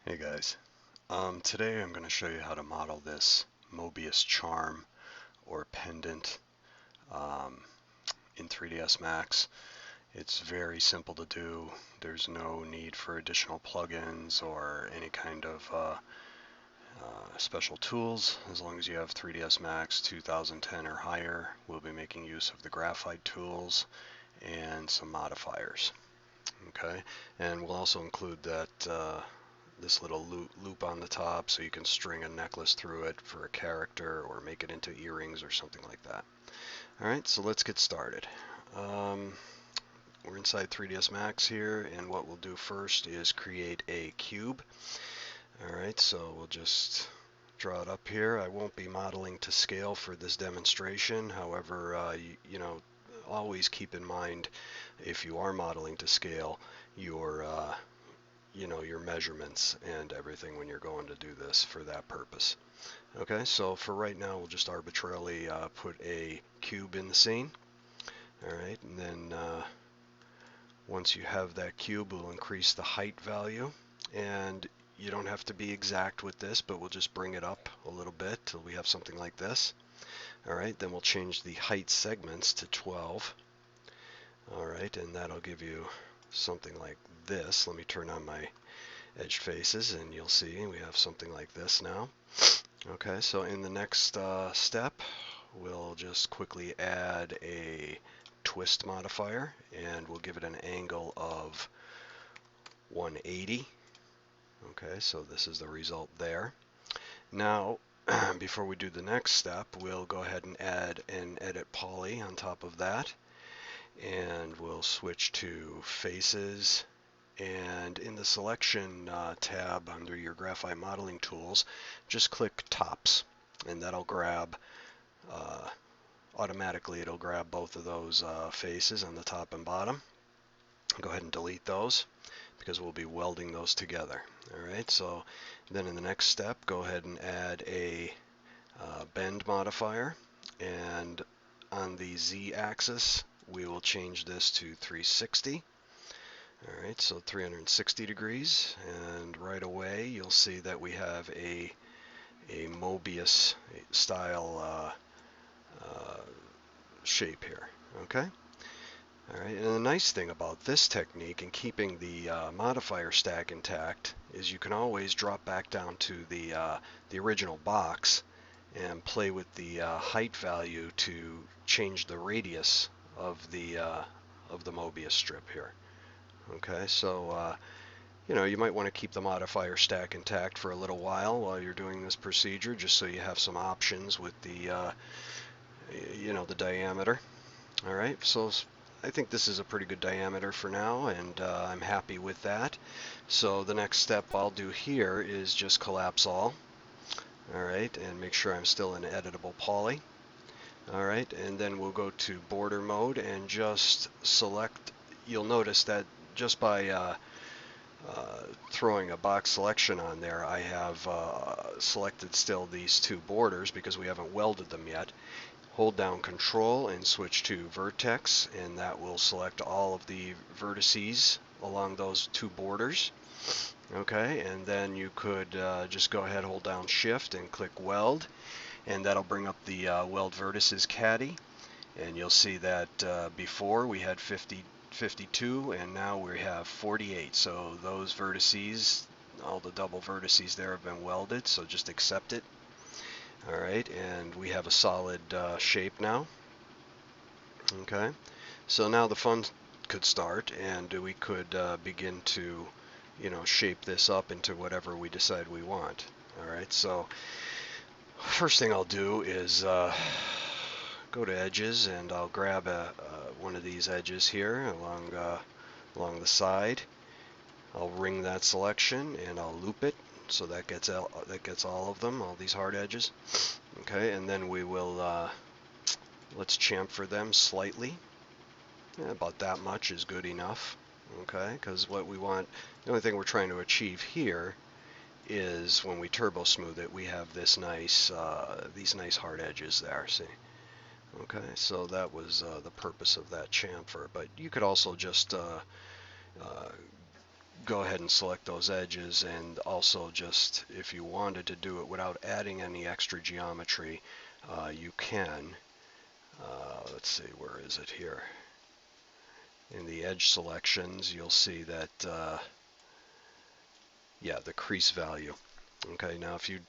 Hey guys, today I'm going to show you how to model this Mobius charm or pendant um, in 3ds Max. It's very simple to do. There's no need for additional plugins or any kind of special tools. As long as you have 3ds Max 2010 or higher, we'll be making use of the graphite tools and some modifiers. Okay, and we'll also include that this little loop on the top so you can string a necklace through it for a character or make it into earrings or something like that. Alright, so let's get started. We're inside 3ds Max here, and what we'll do first is create a cube. Alright, so we'll just draw it up here. I won't be modeling to scale for this demonstration. However, always keep in mind, if you are modeling to scale, your measurements and everything when you're going to do this for that purpose. Okay, so for right now we'll just arbitrarily put a cube in the scene. Alright, and then once you have that cube, we'll increase the height value, and you don't have to be exact with this, but we'll just bring it up a little bit till we have something like this. Alright, then we'll change the height segments to 12. Alright, and that'll give you something like this. Let me turn on my edge faces and you'll see we have something like this now. Okay, so in the next step, we'll just quickly add a twist modifier, and we'll give it an angle of 180. Okay, so this is the result there. Now, before we do the next step, we'll go ahead and add an edit poly on top of that, and we'll switch to faces, and in the selection tab under your graphite modeling tools, just click tops, and that'll grab automatically, it'll grab both of those faces on the top and bottom. Go ahead and delete those because we'll be welding those together. Alright, so then in the next step, go ahead and add a bend modifier, and on the Z axis we will change this to 360. Alright, so 360 degrees, and right away you'll see that we have a Mobius style shape here. Okay? Alright, and the nice thing about this technique and keeping the modifier stack intact is you can always drop back down to the original box and play with the height value to change the radius of the Mobius strip here. Okay, so you might want to keep the modifier stack intact for a little while you're doing this procedure, just so you have some options with the the diameter. All right, so I think this is a pretty good diameter for now, and I'm happy with that. So the next step I'll do here is just collapse all. All right, and make sure I'm still in editable poly. All right, and then we'll go to border mode and just select. You'll notice that just by throwing a box selection on there, I have selected still these two borders because we haven't welded them yet. Hold down Control and switch to Vertex, and that will select all of the vertices along those two borders. Okay, and then you could just go ahead, hold down Shift and click Weld, and that'll bring up the Weld Vertices caddy, and you'll see that before we had 52 and now we have 48. So those vertices, all the double vertices there, have been welded, so just accept it. Alright, and we have a solid shape now. Okay, so now the fun could start, and we could begin to shape this up into whatever we decide we want. Alright, so first thing I'll do is go to edges, and I'll grab one of these edges here along the side. I'll ring that selection and I'll loop it, so that gets all of them, all these hard edges. Okay, and then we will let's chamfer them slightly. About that much is good enough. Okay, because what we want, the only thing we're trying to achieve here is when we turbo smooth it, we have this nice these nice hard edges there. See? Okay, so that was the purpose of that chamfer, but you could also just go ahead and select those edges, and also just if you wanted to do it without adding any extra geometry, you can. Let's see, where is it here? In the edge selections, you'll see that, yeah, the crease value. Okay, now if you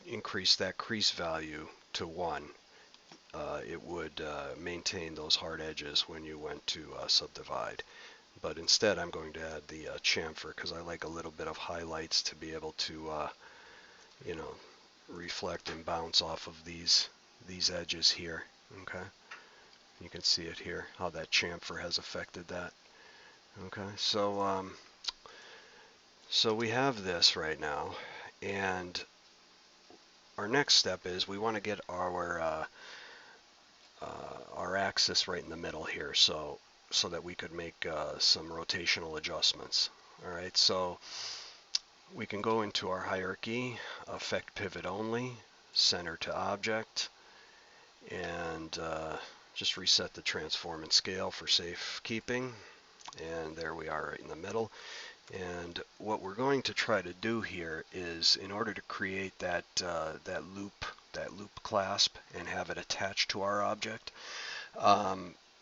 increase that crease value to 1, it would maintain those hard edges when you went to subdivide. But instead I'm going to add the chamfer because I like a little bit of highlights to be able to, you know, reflect and bounce off of these edges here. Okay, you can see it here, how that chamfer has affected that. Okay, so we have this right now, and our next step is we want to get our axis right in the middle here, so that we could make some rotational adjustments. All right, so we can go into our hierarchy, affect pivot only, center to object, and just reset the transform and scale for safekeeping. And there we are right in the middle. And what we're going to try to do here is, in order to create that loop clasp and have it attached to our object,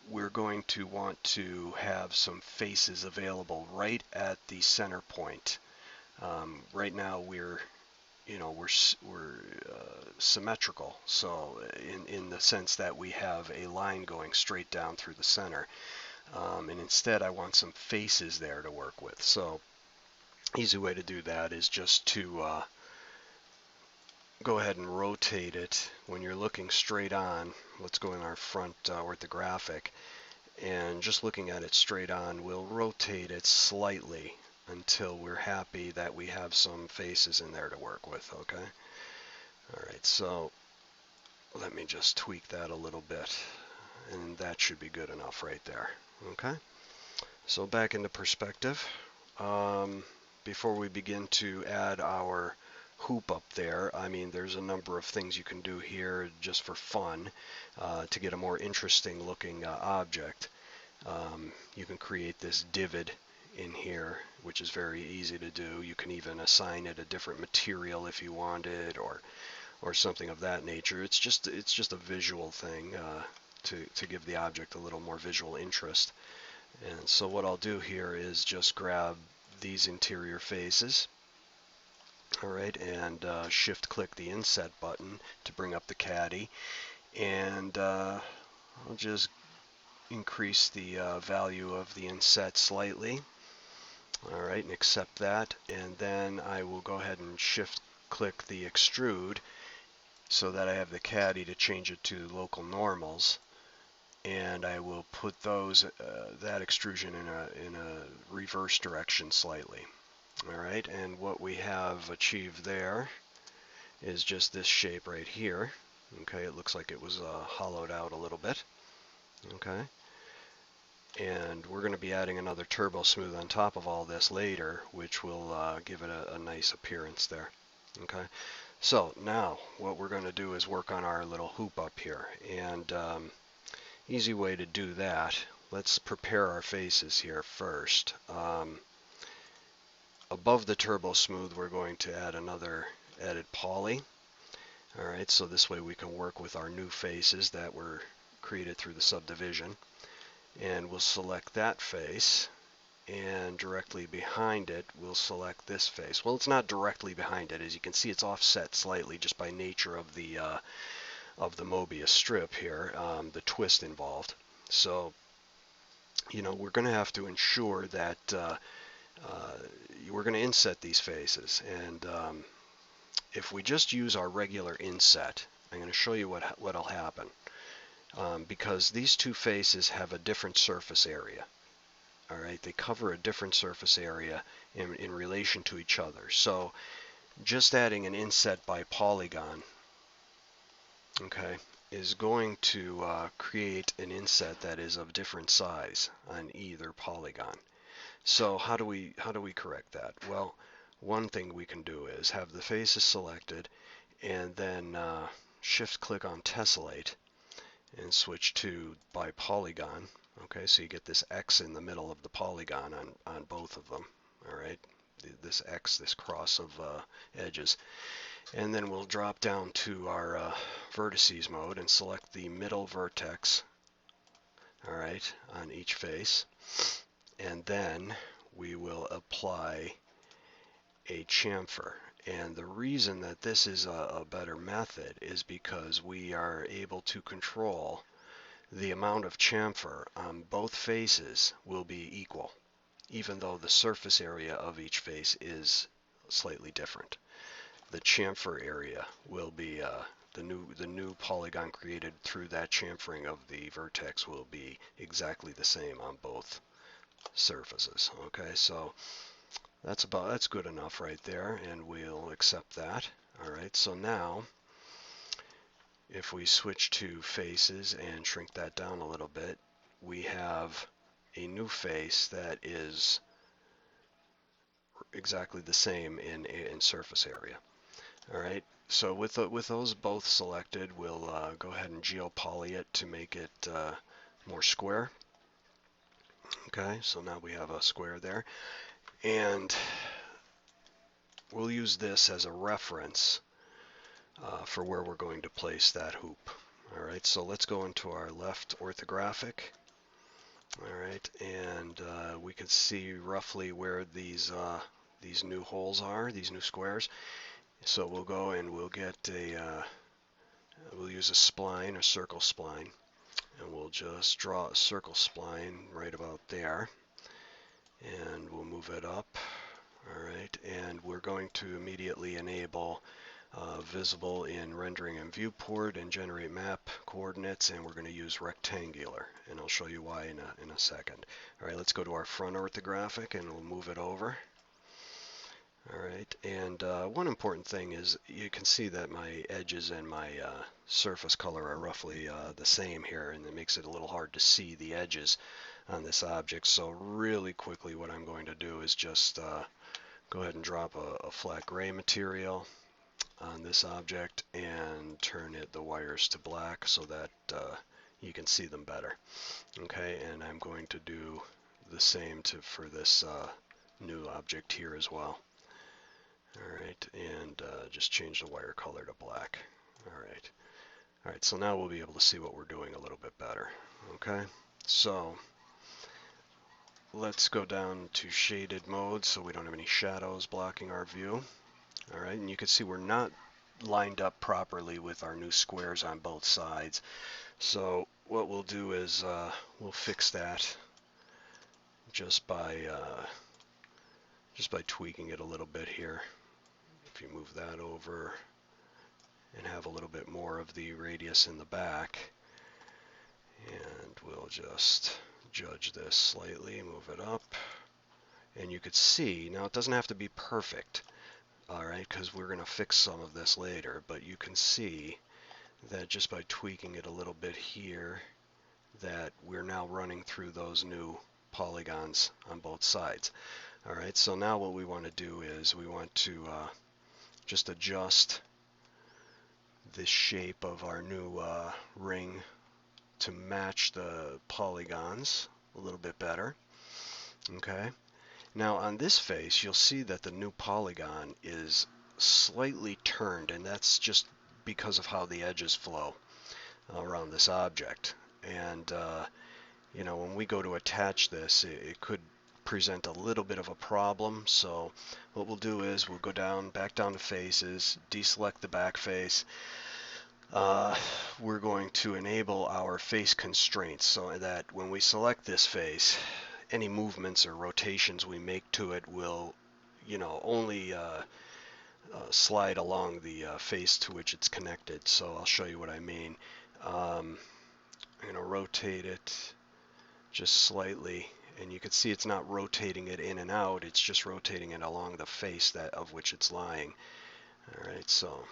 we're going to want to have some faces available right at the center point. Right now we're symmetrical, so in the sense that we have a line going straight down through the center, and instead I want some faces there to work with. So easy way to do that is just to go ahead and rotate it. When you're looking straight on, let's go in our front orthographic, and just looking at it straight on, we'll rotate it slightly until we're happy that we have some faces in there to work with. Okay, alright, so let me just tweak that a little bit, and that should be good enough right there. Okay, so back into perspective. Before we begin to add our hoop up there, I mean, there's a number of things you can do here just for fun to get a more interesting looking object. You can create this divot in here, which is very easy to do. You can even assign it a different material if you wanted, or something of that nature. It's just a visual thing to give the object a little more visual interest. And so what I'll do here is just grab these interior faces, alright, and shift click the inset button to bring up the caddy, and I'll just increase the value of the inset slightly, alright, and accept that, and then I will go ahead and shift click the extrude so that I have the caddy to change it to local normals, and I will put those that extrusion in a reverse direction slightly. Alright, and what we have achieved there is just this shape right here. Okay, it looks like it was hollowed out a little bit. Okay, and we're going to be adding another turbo smooth on top of all this later, which will give it a nice appearance there. Okay, so now what we're going to do is work on our little hoop up here, and easy way to do that, let's prepare our faces here first. Above the turbo smooth, we're going to add another edit poly. Alright, so this way we can work with our new faces that were created through the subdivision. And we'll select that face, and directly behind it we'll select this face. Well, it's not directly behind it. As you can see, it's offset slightly just by nature of the Mobius strip here, the twist involved. So, you know, we're going to have to ensure that we're going to inset these faces, and if we just use our regular inset, I'm going to show you what'll happen, because these two faces have a different surface area. All right, they cover a different surface area in relation to each other. So just adding an inset by polygon, okay, is going to create an inset that is of different size on either polygon. So how do we correct that? Well, one thing we can do is have the faces selected, and then shift click on tessellate and switch to by polygon. Okay, so you get this X in the middle of the polygon on both of them. all right, this X, this cross of edges. And then we'll drop down to our vertices mode and select the middle vertex, all right, on each face. And then we will apply a chamfer. And the reason that this is a better method is because we are able to control the amount of chamfer on both faces will be equal, even though the surface area of each face is slightly different. The chamfer area will be the new polygon created through that chamfering of the vertex will be exactly the same on both surfaces. Okay, so that's good enough right there, and we'll accept that. All right, so now if we switch to faces and shrink that down a little bit, we have a new face that is exactly the same in surface area. All right, so with those both selected, we'll go ahead and geopoly it to make it more square. Okay, so now we have a square there, and we'll use this as a reference for where we're going to place that hoop. All right, so let's go into our left orthographic. All right, and we can see roughly where these new holes are, these new squares. So we'll go and we'll get we'll use a spline, a circle spline, and we'll just draw a circle spline right about there, and we'll move it up. All right, and we're going to immediately enable visible in rendering and viewport and generate map coordinates, and we're going to use rectangular, and I'll show you why in a second. All right, let's go to our front orthographic and we'll move it over. All right, and one important thing is you can see that my edges and my surface color are roughly the same here, and it makes it a little hard to see the edges on this object. So really quickly what I'm going to do is just go ahead and drop a flat gray material on this object and turn the wires to black so that you can see them better. Okay, and I'm going to do the same for this new object here as well. All right, and just change the wire color to black. All right, so now we'll be able to see what we're doing a little bit better. Okay, so let's go down to shaded mode so we don't have any shadows blocking our view. All right, and you can see we're not lined up properly with our new squares on both sides. So what we'll do is we'll fix that just by tweaking it a little bit here. If you move that over and have a little bit more of the radius in the back, and we'll just judge this slightly, move it up, and you could see, now it doesn't have to be perfect, all right, because we're going to fix some of this later, but you can see that just by tweaking it a little bit here, that we're now running through those new polygons on both sides. All right, so now what we want to do is we want to just adjust the shape of our new ring to match the polygons a little bit better. Okay, now on this face you'll see that the new polygon is slightly turned, and that's just because of how the edges flow around this object. And you know, when we go to attach this, it could present a little bit of a problem. So what we'll do is we'll go back down to faces, deselect the back face. We're going to enable our face constraints so that when we select this face, any movements or rotations we make to it will, you know, only slide along the face to which it's connected. So I'll show you what I mean. I'm going to rotate it just slightly, and you can see it's not rotating it in and out, it's just rotating it along the face of which it's lying. All right, so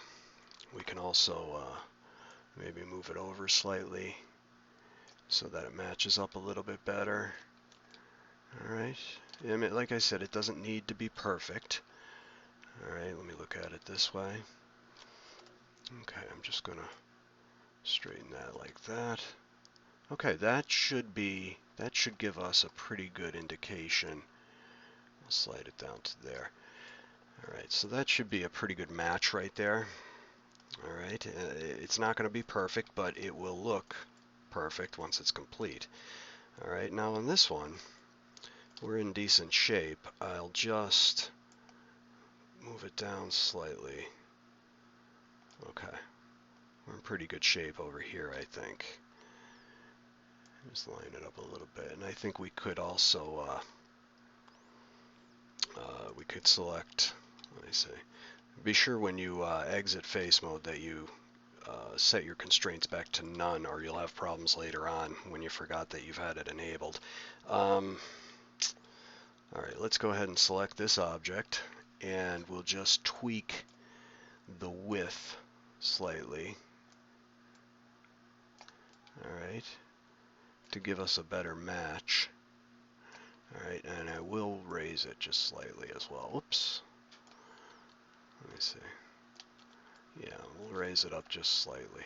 we can also maybe move it over slightly so that it matches up a little bit better. All right, I mean, like I said, it doesn't need to be perfect. All right, let me look at it this way. Okay, I'm just gonna straighten that like that. Okay, that should give us a pretty good indication We'll slide it down to there. Alright, so that should be a pretty good match right there. Alright, it's not going to be perfect, but it will look perfect once it's complete. Alright, now on this one, we're in decent shape. I'll just move it down slightly. Okay, we're in pretty good shape over here, I think. Just line it up a little bit, and I think we could also, we could select, let me see, be sure when you exit face mode that you set your constraints back to none, or you'll have problems later on when you forgot that you've had it enabled. Alright, let's go ahead and select this object, and we'll just tweak the width slightly. Alright, to give us a better match. Alright, and I will raise it just slightly as well. Oops. Let me see. Yeah, we'll raise it up just slightly,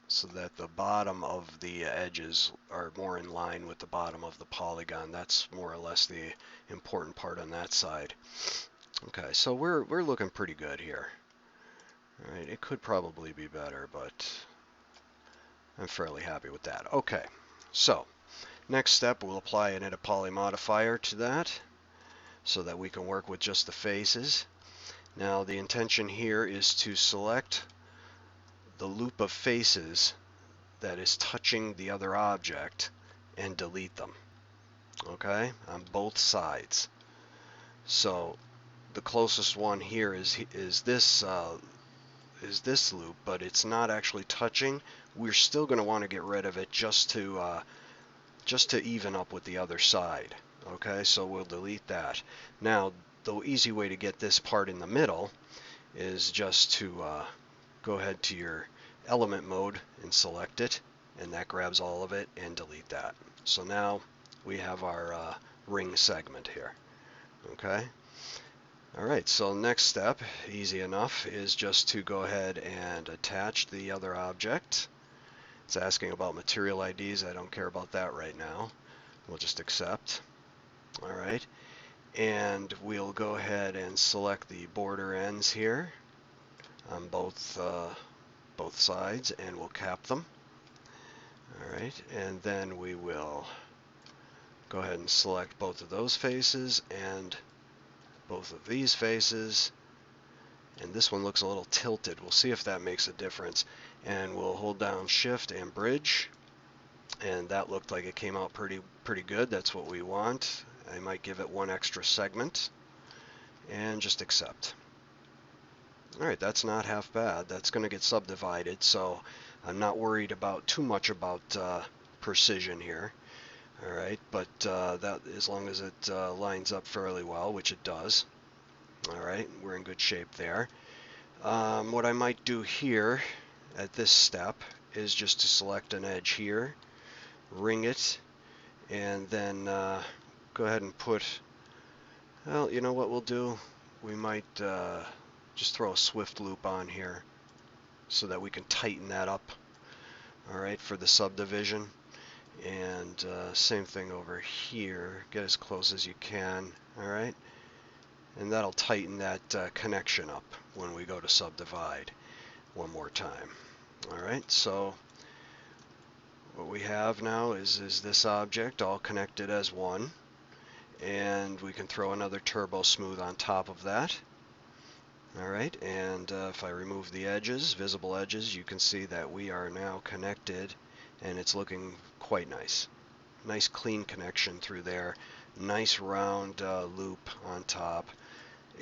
so that the bottom of the edges are more in line with the bottom of the polygon. That's more or less the important part on that side. Okay, so we're looking pretty good here. Alright, it could probably be better, but I'm fairly happy with that. Okay, so next step, we'll apply an edit poly modifier to that so that we can work with just the faces. Now the intention here is to select the loop of faces that is touching the other object and delete them, okay, on both sides. So the closest one here is this loop, but it's not actually touching. We're still going to want to get rid of it just to even up with the other side. Okay, so we'll delete that. Now the easy way to get this part in the middle is just to go ahead to your element mode and select it, and that grabs all of it, and delete that. So now we have our ring segment here. Okay. Alright, so next step, easy enough, is just to go ahead and attach the other object. It's asking about material IDs. I don't care about that right now. We'll just accept. Alright, and we'll go ahead and select the border ends here on both sides, and we'll cap them. Alright, and then we will go ahead and select both of those faces and both of these faces, and this one looks a little tilted. We'll see if that makes a difference, and we'll hold down shift and bridge, and that looked like it came out pretty good. That's what we want. I might give it one extra segment and just accept. Alright, that's not half bad. That's going to get subdivided, so I'm not worried about too much about precision here. Alright, but that, as long as it lines up fairly well, which it does. Alright, we're in good shape there. What I might do here at this step is just to select an edge here, ring it, and then go ahead and put, well, you know what we'll do? We might just throw a swift loop on here so that we can tighten that up, alright, for the subdivision. And same thing over here, get as close as you can, alright, and that'll tighten that connection up when we go to subdivide one more time. Alright, so what we have now is this object all connected as one, and we can throw another turbo smooth on top of that. Alright, and if I remove the edges, visible edges, you can see that we are now connected, and it's looking quite nice. Nice clean connection through there, nice round loop on top,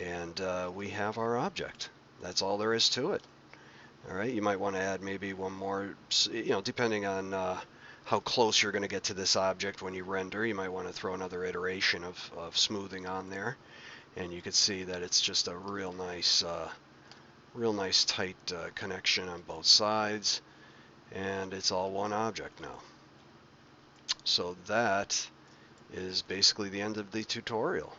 and we have our object. That's all there is to it. Alright, you might want to add maybe one more, you know, depending on how close you're going to get to this object when you render. You might want to throw another iteration of smoothing on there, and you can see that it's just a real nice tight connection on both sides, and it's all one object now. So that is basically the end of the tutorial.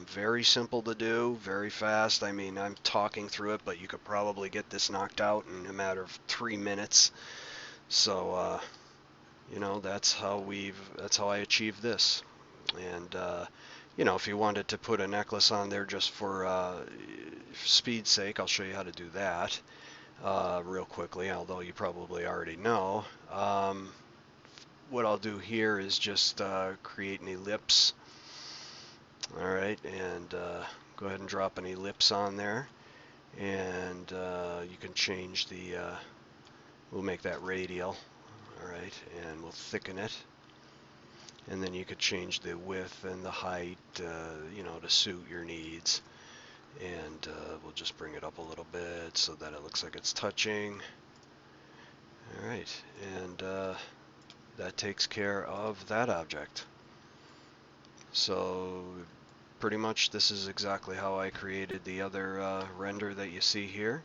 Very simple to do, very fast. I mean, I'm talking through it, but you could probably get this knocked out in a matter of 3 minutes. So, you know, that's how I achieved this. And you know, if you wanted to put a necklace on there just for speed's sake, I'll show you how to do that real quickly, although you probably already know. What I'll do here is just create an ellipse. All right, and go ahead and drop an ellipse on there, and you can change the, we'll make that radial. All right, and we'll thicken it. And then you could change the width and the height, you know, to suit your needs. And we'll just bring it up a little bit so that it looks like it's touching. All right, and that takes care of that object. So pretty much this is exactly how I created the other render that you see here.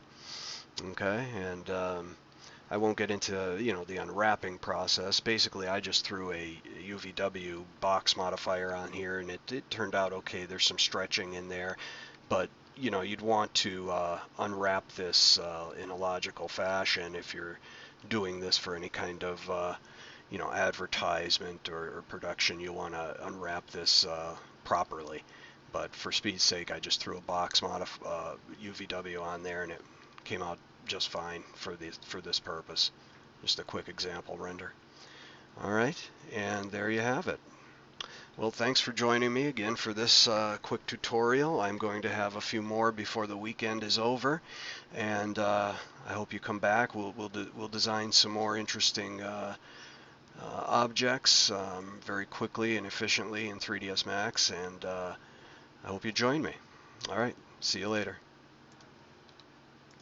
Okay, and I won't get into, you know, the unwrapping process. Basically, I just threw a UVW box modifier on here, and it turned out okay. There's some stretching in there, but you know, you'd want to unwrap this in a logical fashion if you're doing this for any kind of you know, advertisement or production. You want to unwrap this properly. But for speed's sake, I just threw a box UVW on there, and it came out just fine for this purpose. Just a quick example render. All right, and there you have it. Well, thanks for joining me again for this quick tutorial. I'm going to have a few more before the weekend is over, and I hope you come back. We'll design some more interesting objects very quickly and efficiently in 3ds Max, and I hope you join me. All right, see you later.